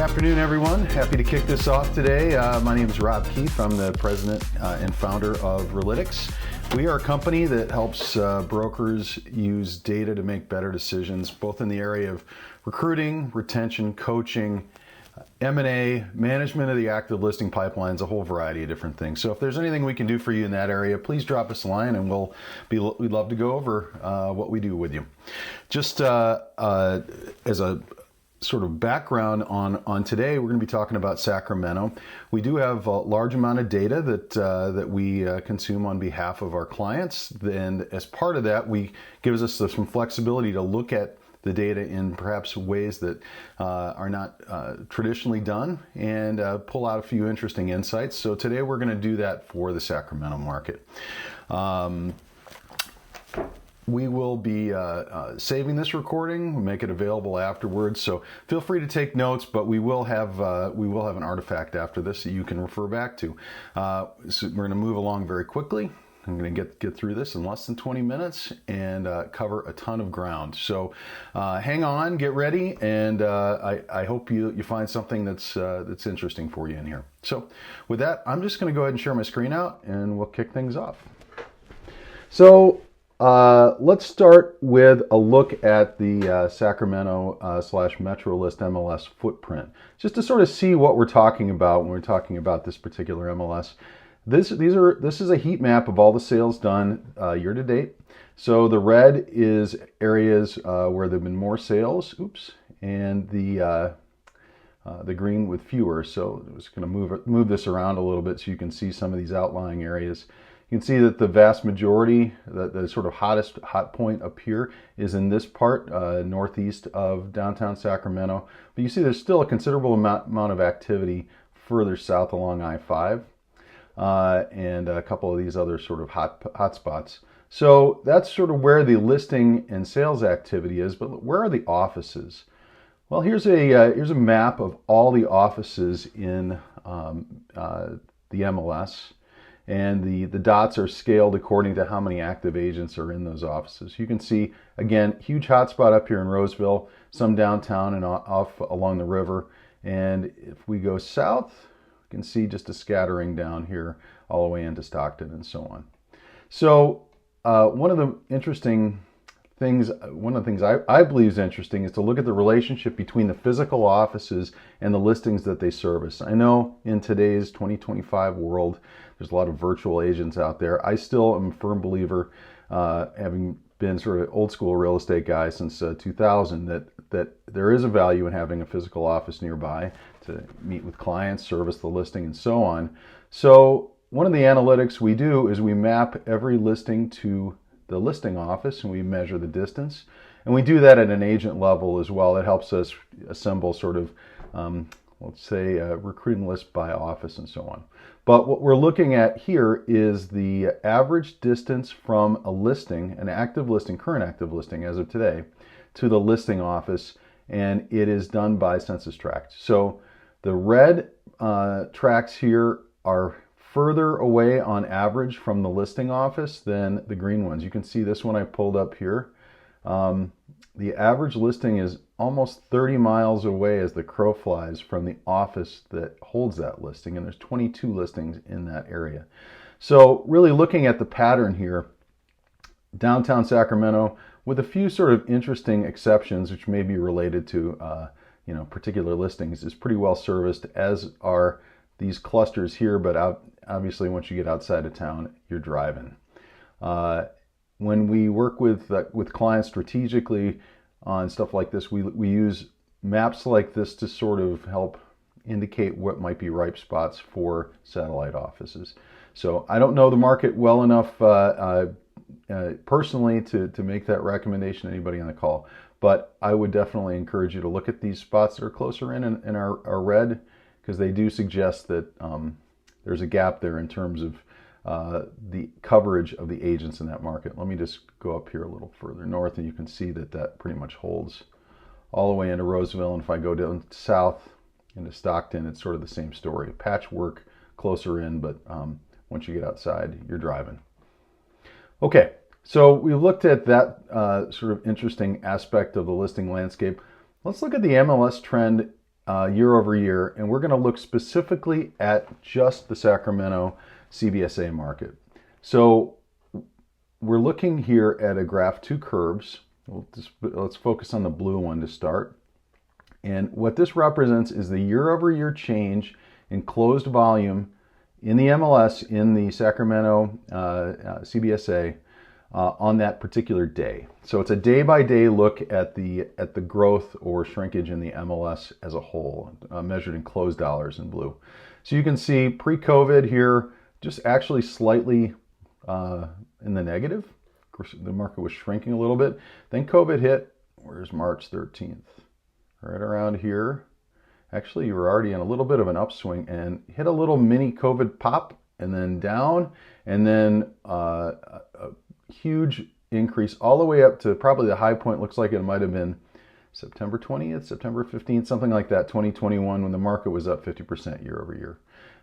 Afternoon, everyone. Happy to kick this off today. My name is Rob Keefe. I'm the president and founder of Relitix. We are a company that helps brokers use data to make better decisions, both in the area of recruiting, retention, coaching, M&A, management of the active listing pipelines, a whole variety of different things. So if there's anything we can do for you in that area, please drop us a line and we'd love to go over what we do with you. Just as a sort of background on today, we're going to be talking about Sacramento. We do have a large amount of data that we consume on behalf of our clients, and as part of that, gives us some flexibility to look at the data in perhaps ways that are not traditionally done and pull out a few interesting insights. So today we're going to do that for the Sacramento market. We will be saving this recording. We'll make it available afterwards. So feel free to take notes, but we will have an artifact after this that you can refer back to. So we're going to move along very quickly. I'm going to get through this in less than 20 minutes and cover a ton of ground. So hang on, get ready, and I hope you find something that's interesting for you in here. So with that, I'm just going to go ahead and share my screen out, and we'll kick things off. So let's start with a look at the Sacramento / Metro List MLS footprint, just to sort of see what we're talking about when we're talking about this particular MLS. This is a heat map of all the sales done year to date. So the red is areas where there've been more sales, and the green with fewer. So I'm just going to move this around a little bit so you can see some of these outlying areas. You can see that the vast majority, the sort of hot point up here is in this part, northeast of downtown Sacramento. But you see there's still a considerable amount of activity further south along I-5 and a couple of these other sort of hot spots. So that's sort of where the listing and sales activity is, but where are the offices? Well, here's a map of all the offices in the MLS. And the dots are scaled according to how many active agents are in those offices. You can see, again, huge hotspot up here in Roseville, some downtown and off along the river. And if we go south, you can see just a scattering down here all the way into Stockton and so on. So one of the things I believe is interesting is to look at the relationship between the physical offices and the listings that they service. I know in today's 2025 world, there's a lot of virtual agents out there. I still am a firm believer, having been sort of an old school real estate guy since 2000, that there is a value in having a physical office nearby to meet with clients, service the listing, and so on. So one of the analytics we do is we map every listing to the listing office and we measure the distance. And we do that at an agent level as well. It helps us assemble sort of, let's say, a recruiting list by office and so on. But what we're looking at here is the average distance from a listing, an active listing, current active listing as of today, to the listing office, and it is done by census tract. So the red tracts here are further away on average from the listing office than the green ones. You can see this one I pulled up here. The average listing is almost 30 miles away as the crow flies from the office that holds that listing, and there's 22 listings in that area. So really looking at the pattern here, downtown Sacramento, with a few sort of interesting exceptions which may be related to particular listings, is pretty well serviced, as are these clusters here, but obviously once you get outside of town, you're driving. When we work with clients strategically on stuff like this, we use maps like this to sort of help indicate what might be ripe spots for satellite offices. So I don't know the market well enough personally to make that recommendation to anybody on the call, but I would definitely encourage you to look at these spots that are closer in and are red, because they do suggest that there's a gap there in terms of the coverage of the agents in that market. Let me just go up here a little further north, and you can see that pretty much holds all the way into Roseville. And if I go down south into Stockton, it's sort of the same story. Patchwork closer in, but once you get outside, you're driving. Okay, so we looked at that sort of interesting aspect of the listing landscape. Let's look at the MLS trend year over year, and we're going to look specifically at just the Sacramento CBSA market. So we're looking here at a graph, two curves. Let's focus on the blue one to start. And what this represents is the year-over-year change in closed volume in the MLS, in the Sacramento CBSA, on that particular day. So it's a day-by-day look at the growth or shrinkage in the MLS as a whole, measured in closed dollars in blue. So you can see pre-COVID here, just actually slightly in the negative. Of course, the market was shrinking a little bit. Then COVID hit. Where's March 13th? Right around here. Actually, you were already in a little bit of an upswing and hit a little mini COVID pop and then down, and then a huge increase all the way up to probably the high point. Looks like it might have been September 20th, September 15th, something like that, 2021, when the market was up 50% year over year.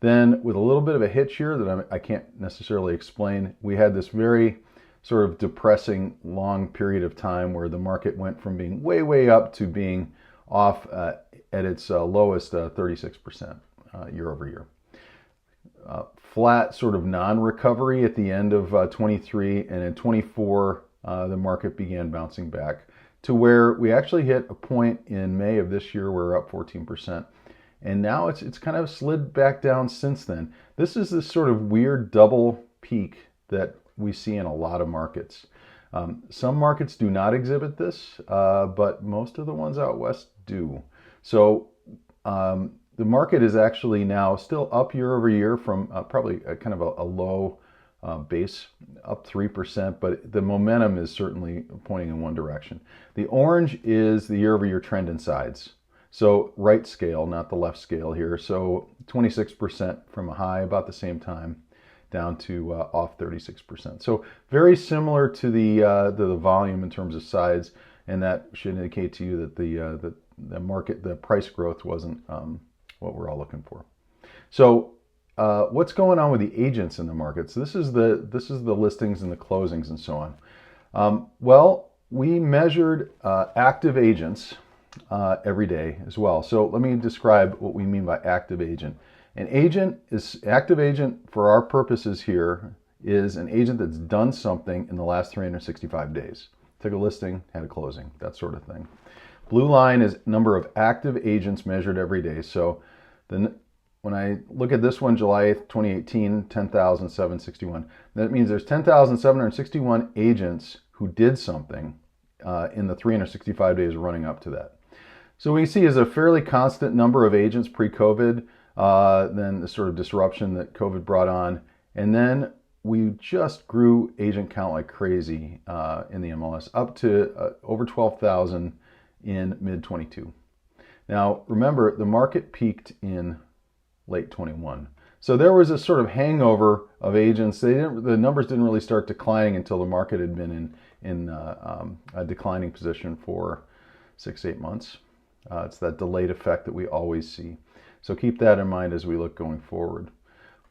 Then with a little bit of a hitch here that I can't necessarily explain, we had this very sort of depressing long period of time where the market went from being way, way up to being off at its lowest 36% year over year. Flat sort of non-recovery at the end of 23, and in 24 the market began bouncing back to where we actually hit a point in May of this year where we're up 14%. And now it's kind of slid back down since then. This is this sort of weird double peak that we see in a lot of markets. Some markets do not exhibit this, but most of the ones out west do. So the market is actually now still up year over year from probably kind of a low base, up 3%, but the momentum is certainly pointing in one direction. The orange is the year over year trend in sides. So right scale, not the left scale here. So 26% from a high about the same time, down to off 36%. So very similar to the volume in terms of sides, and that should indicate to you that the market, the price growth wasn't what we're all looking for. So what's going on with the agents in the markets? This is the listings and the closings and so on. Well, we measured active agents every day as well. So let me describe what we mean by active agent. An active agent for our purposes here is an agent that's done something in the last 365 days. Took a listing, had a closing, that sort of thing. Blue line is number of active agents measured every day. So when I look at this one, July 8th, 2018, 10,761. That means there's 10,761 agents who did something in the 365 days running up to that. So we see is a fairly constant number of agents pre-COVID, then the sort of disruption that COVID brought on. And then we just grew agent count like crazy in the MLS, up to over 12,000 in mid-22. Now, remember, the market peaked in late 21. So there was a sort of hangover of agents. The numbers didn't really start declining until the market had been in a declining position for 6-8 months. It's that delayed effect that we always see. So keep that in mind as we look going forward.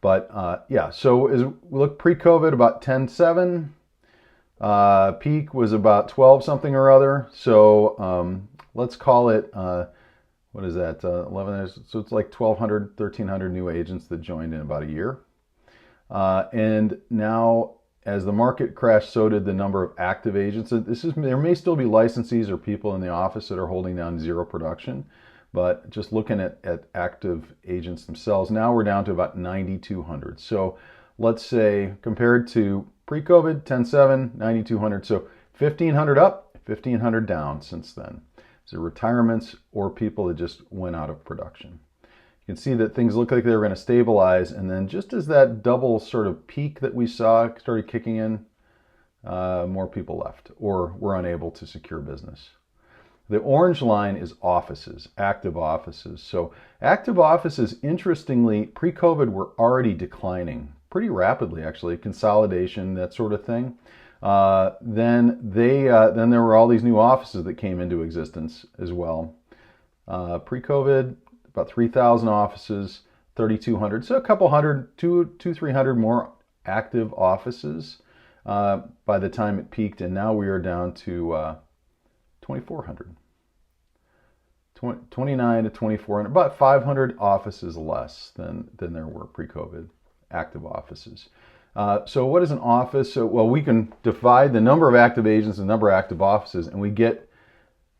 But yeah, so as we look pre-COVID, about 10.7. Peak was about 12 something or other. So let's call it, what is that, 11? So it's like 1,200, 1,300 new agents that joined in about a year. And now, as the market crashed, so did the number of active agents. There may still be licensees or people in the office that are holding down zero production, but just looking at active agents themselves, now we're down to about 9,200. So let's say compared to pre-COVID, 10.7, 9,200. So 1,500 up, 1,500 down since then. So retirements or people that just went out of production. You can see that things look like they were going to stabilize, and then just as that double sort of peak that we saw started kicking in, more people left or were unable to secure business. The orange line is offices, active offices. So active offices, interestingly, pre-COVID were already declining pretty rapidly, actually, consolidation, that sort of thing. Then there were all these new offices that came into existence as well. Pre-COVID, about 3,000 offices, 3,200, so a couple hundred, 300 more active offices by the time it peaked, and now we are down to 2,400. 29 to 24, and about 500 offices less than there were pre-COVID, active offices. So what is an office? So, well, we can divide the number of active agents and the number of active offices, and we get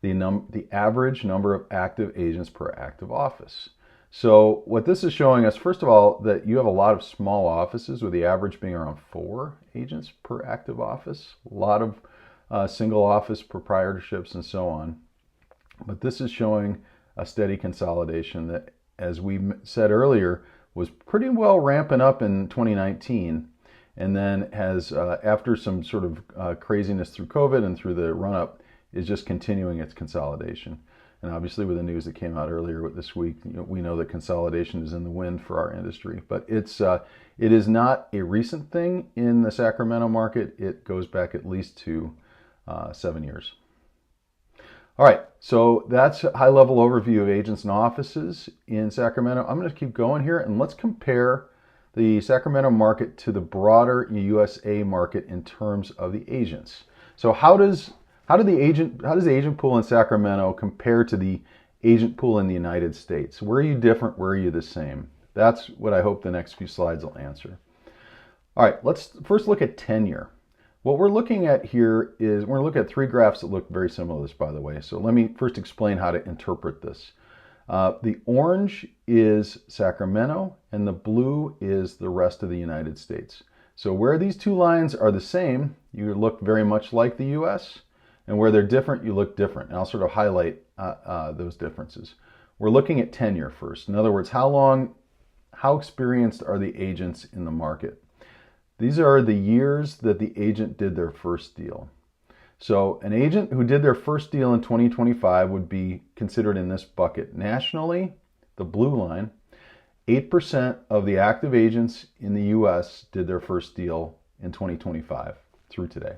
the average number of active agents per active office. So what this is showing us, first of all, that you have a lot of small offices, with the average being around 4 agents per active office. A lot of single office proprietorships and so on. But this is showing a steady consolidation that, as we said earlier, was pretty well ramping up in 2019, and then has, after some sort of craziness through COVID and through the run-up, is just continuing its consolidation. And obviously, with the news that came out earlier this week, we know that consolidation is in the wind for our industry. But it is not a recent thing in the Sacramento market. It goes back at least to 7 years. All right, so that's a high-level overview of agents and offices in Sacramento. I'm going to keep going here, and let's compare the Sacramento market to the broader USA market in terms of the agents. So how does the agent pool in Sacramento compare to the agent pool in the United States? Where are you different? Where are you the same? That's what I hope the next few slides will answer. All right, let's first look at tenure. What we're looking at here is, we're going to look at 3 graphs that look very similar to this, by the way. So let me first explain how to interpret this. The orange is Sacramento, and the blue is the rest of the United States. So where these 2 lines are the same, you look very much like the US, and where they're different, you look different. And I'll sort of highlight those differences. We're looking at tenure first. In other words, how experienced are the agents in the market? These are the years that the agent did their first deal. So an agent who did their first deal in 2025 would be considered in this bucket. Nationally, the blue line, 8% of the active agents in the US did their first deal in 2025 through today.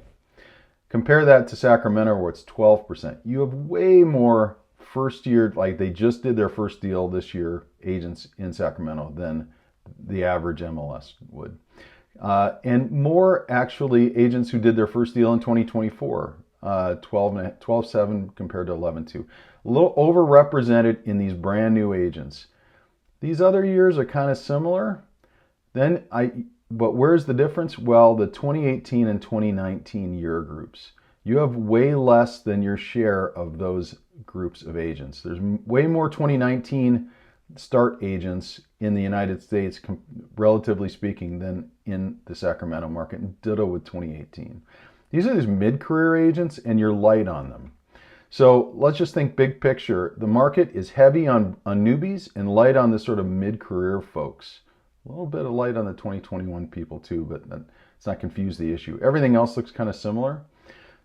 Compare that to Sacramento, where it's 12%. You have way more first year, like they just did their first deal this year, agents in Sacramento than the average MLS would. And more actually agents who did their first deal in 2024, 12.7 compared to 11.2. A little overrepresented in these brand new agents. These other years are kind of similar. But where's the difference? Well, the 2018 and 2019 year groups. You have way less than your share of those groups of agents. There's way more 2019 start agents in the United States, relatively speaking, than in the Sacramento market, and ditto with 2018. These are these mid-career agents, and you're light on them. So let's just think big picture. The market is heavy on newbies and light on the sort of mid-career folks. A little bit of light on the 2021 people too, but let's not confuse the issue. Everything else looks kind of similar.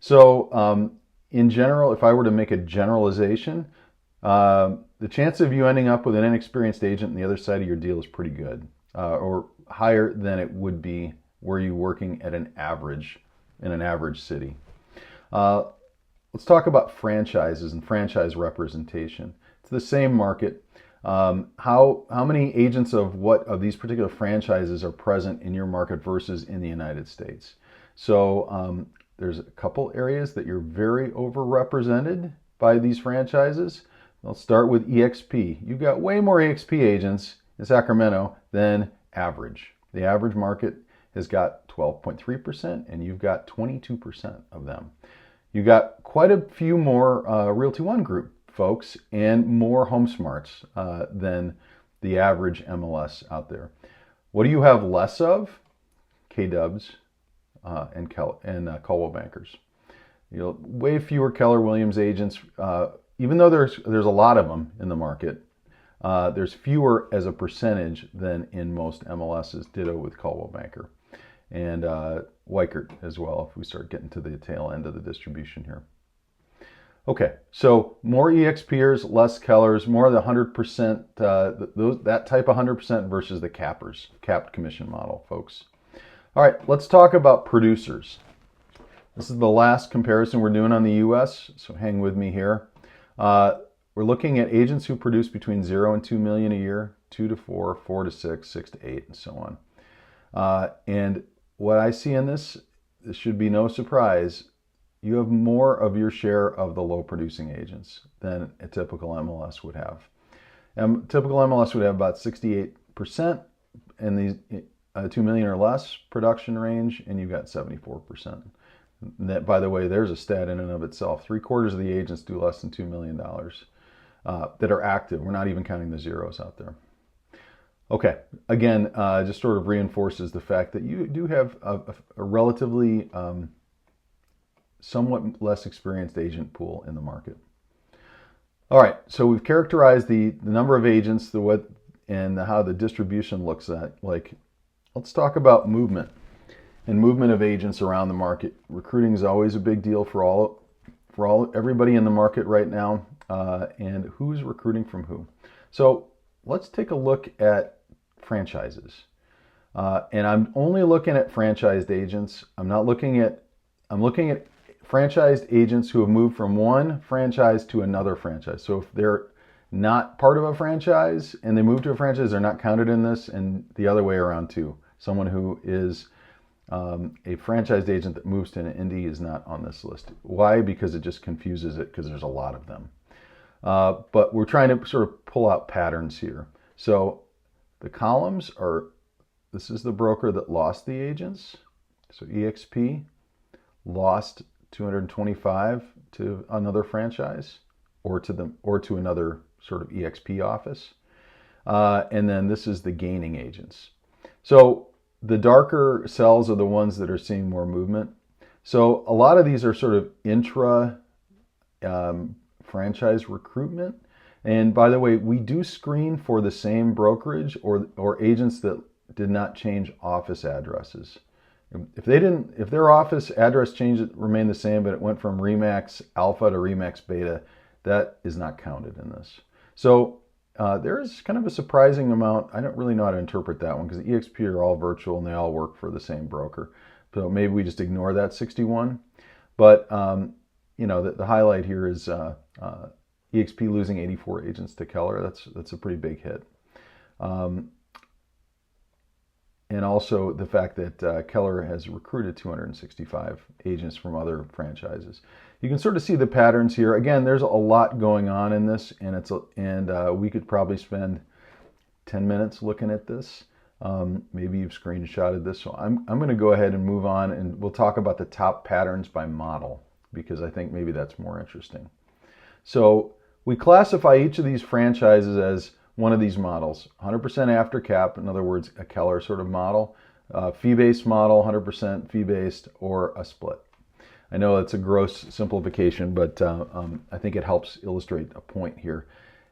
So in general, if I were to make a generalization, the chance of you ending up with an inexperienced agent on the other side of your deal is pretty good, or higher than it would be were you working at an average city. Let's talk about franchises and franchise representation. It's the same market. How many agents of these particular franchises are present in your market versus in the United States? So there's a couple areas that you're very overrepresented by these franchises. I'll start with EXP. You've got way more EXP agents in Sacramento than average. The average market has got 12.3%, and you've got 22% of them. You got quite a few more Realty One Group folks and more Home Smarts than the average MLS out there. What do you have less of? K-Dubs and Coldwell Bankers. Way fewer Keller Williams agents. Even though there's a lot of them in the market, there's fewer as a percentage than in most MLSs. Ditto with Coldwell Banker and Weichert as well, if we start getting to the tail end of the distribution here. Okay, so more EXPers, less Kellers, more of the 100%, that type of 100% versus the capped commission model, folks. All right, let's talk about producers. This is the last comparison we're doing on the US, so hang with me here. We're looking at agents who produce between 0 and 2 million a year, 2 to 4, 4 to 6, 6 to 8, and so on. And what I see in this should be no surprise. you have more of your share of the low producing agents than a typical MLS would have. Typical MLS would have about 68% in these 2 million or less production range, and you've got 74%. And that, by the way, there's a stat in and of itself. 3/4 of the agents do less than $2 million that are active. We're not even counting the zeros out there. Okay, again, just sort of reinforces the fact that you do have a relatively somewhat less experienced agent pool in the market. All right, so we've characterized the number of agents, and how the distribution looks like. Let's talk about movement and movement of agents around the market. Recruiting is always a big deal for everybody in the market right now, and who's recruiting from who. So let's take a look at franchises, and I'm only looking at franchised agents. I'm looking at franchised agents who have moved from one franchise to another franchise. So if they're not part of a franchise and they move to a franchise, they're not counted in this, and the other way around too. Someone who is a franchised agent that moves to an indie is not on this list. Why? Because it just confuses it, because there's a lot of them. But we're trying to sort of pull out patterns here. So the columns are, this is the broker that lost the agents. So EXP lost 225 to another franchise or to another sort of EXP office. And then this is the gaining agents. So the darker cells are the ones that are seeing more movement. So a lot of these are sort of intra franchise recruitment. And by the way, we do screen for the same brokerage or agents that did not change office addresses. If their office address remained the same, but it went from Remax Alpha to Remax Beta, that is not counted in this. So there is kind of a surprising amount. I don't really know how to interpret that one, because the EXP are all virtual and they all work for the same broker. So maybe we just ignore that 61. But the highlight here is EXP losing 84 agents to Keller. That's a pretty big hit. And also the fact that Keller has recruited 265 agents from other franchises. You can sort of see the patterns here. Again, there's a lot going on in this, and we could probably spend 10 minutes looking at this. Maybe you've screenshotted this. So I'm going to go ahead and move on, and we'll talk about the top patterns by model, because I think maybe that's more interesting. So we classify each of these franchises as one of these models: 100% after cap, in other words, a Keller sort of model, fee-based model, 100% fee-based, or a split. I know it's a gross simplification, but I think it helps illustrate a point here.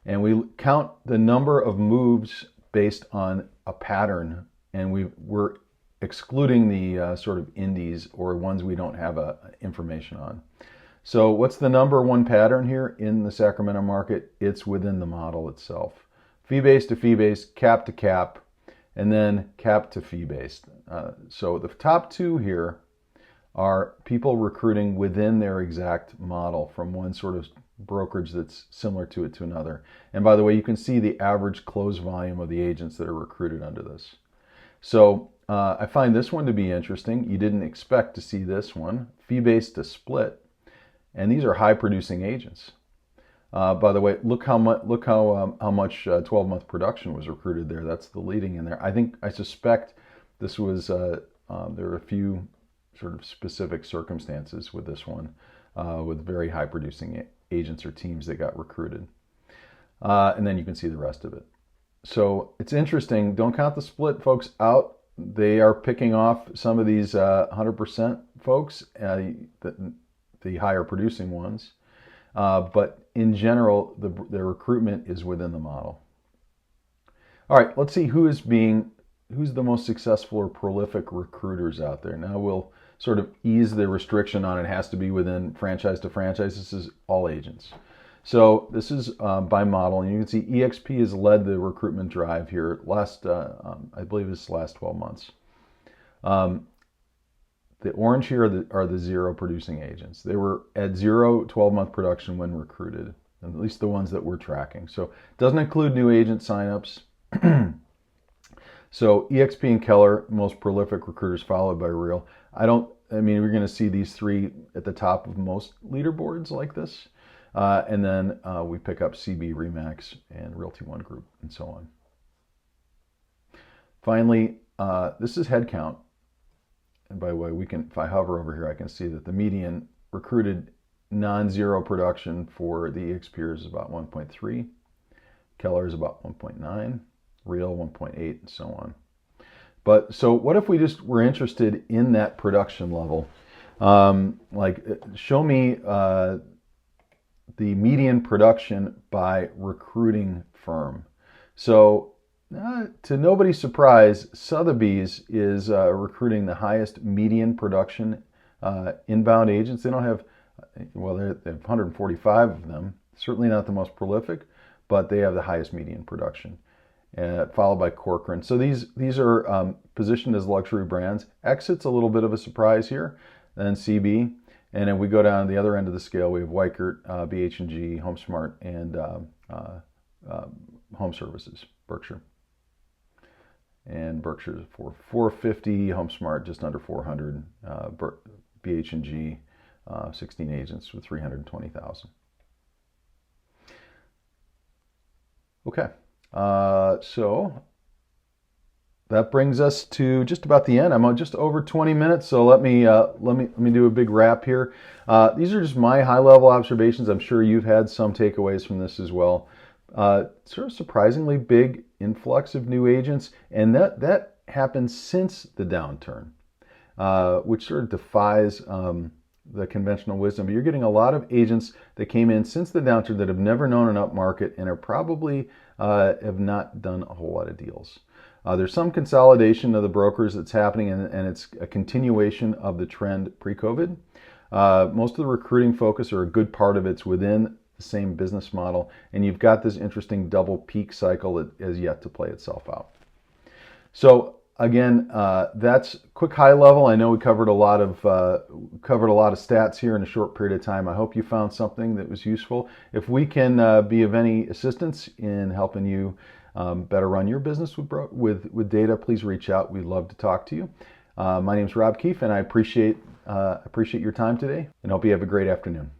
And we count the number of moves based on a pattern, and we're excluding the sort of indies or ones we don't have information on. So what's the number one pattern here in the Sacramento market? It's within the model itself. Fee-based to fee-based, cap to cap, and then cap to fee-based. So the top two here are people recruiting within their exact model from one sort of brokerage that's similar to it to another. And by the way, you can see the average close volume of the agents that are recruited under this. So I find this one to be interesting. You didn't expect to see this one, fee-based to split. And these are high-producing agents. By the way, look how much 12-month production was recruited there. That's the leading in there. I suspect this was there are a few sort of specific circumstances with this one, with very high-producing agents or teams that got recruited. And then you can see the rest of it. So it's interesting. Don't count the split folks out. They are picking off some of these 100% folks, the higher producing ones. But in general, the recruitment is within the model. All right, let's see who's the most successful or prolific recruiters out there. Now we'll sort of ease the restriction on it has to be within franchise to franchise. This is all agents. So this is by model, and you can see EXP has led the recruitment drive here I believe it's last 12 months. The orange here are the zero producing agents. They were at 12-month production when recruited, at least the ones that we're tracking. So it doesn't include new agent signups. So EXP and Keller, most prolific recruiters, followed by Real. I mean, we're going to see these three at the top of most leaderboards like this. And then we pick up CB, Remax, and Realty One Group, and so on. Finally, this is headcount. And by the way, if I hover over here, I can see that the median recruited non-zero production for the EXP is about 1.3. Keller is about 1.9. Real 1.8, and so on. But so what if we just were interested in that production level? Show me the median production by recruiting firm. So to nobody's surprise, Sotheby's is recruiting the highest median production inbound agents. They don't have, well, they have 145 of them. Certainly not the most prolific, but they have the highest median production. Followed by Corcoran. So these are positioned as luxury brands. Exit's a little bit of a surprise here, then CB, and then we go down to the other end of the scale. We have Weichert, BH&G, HomeSmart, and Home Services, Berkshire. And Berkshire's for 450, HomeSmart just under 400, BH&G 16 agents with 320,000. Okay. So that brings us to just about the end. I'm on just over 20 minutes, so let me do a big wrap here. These are just my high-level observations. I'm sure you've had some takeaways from this as well. Sort of surprisingly big influx of new agents, and that happened since the downturn, which sort of defies the conventional wisdom. But you're getting a lot of agents that came in since the downturn that have never known an up market and are probably have not done a whole lot of deals. There's some consolidation of the brokers that's happening, and it's a continuation of the trend pre-COVID. Most of the recruiting focus, or a good part of it's within the same business model, and you've got this interesting double peak cycle that has yet to play itself out. So again, that's quick high level. I know we covered a lot of stats here in a short period of time. I hope you found something that was useful. If we can be of any assistance in helping you better run your business with data, please reach out. We'd love to talk to you. My name is Rob Keefe, and I appreciate your time today, and hope you have a great afternoon.